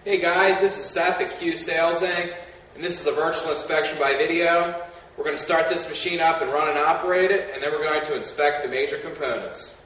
Hey guys, this is Seth at Q Sales Inc. and this is a virtual inspection by video. We're going to start this machine up and run and operate it, and then we're going to inspect the major components.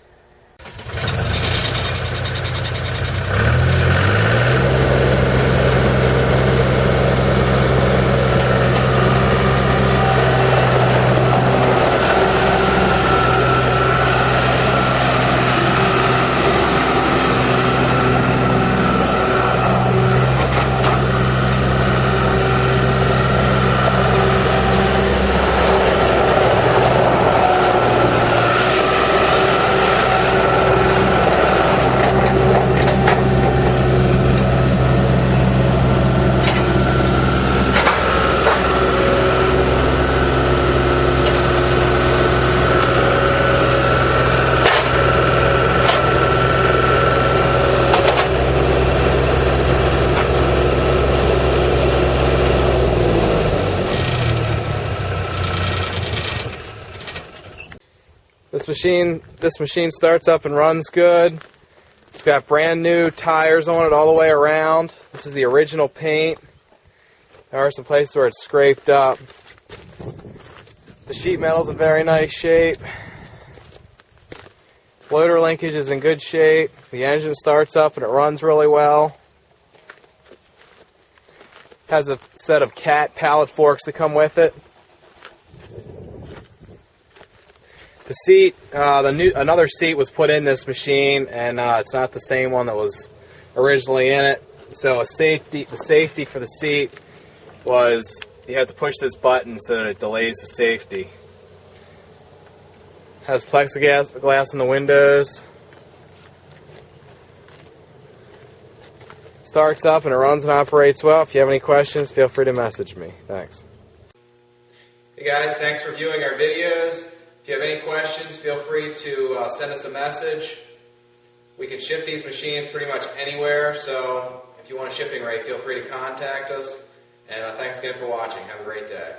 This machine starts up and runs good. It's got brand new tires on it all the way around. This is the original paint. There are some places where it's scraped up. The sheet metal's in very nice shape. Floater linkage is in good shape. The engine starts up and it runs really well. Has a set of cat pallet forks that come with it. The seat, another seat was put in this machine, and it's not the same one that was originally in it. So the safety for the seat was you have to push this button so that it delays the safety. Has plexiglass in the windows. Starts up and it runs and operates well. If you have any questions, feel free to message me. Thanks. Hey guys, thanks for viewing our videos. If you have any questions, feel free to send us a message. We can ship these machines pretty much anywhere, so if you want a shipping rate, feel free to contact us. And thanks again for watching. Have a great day.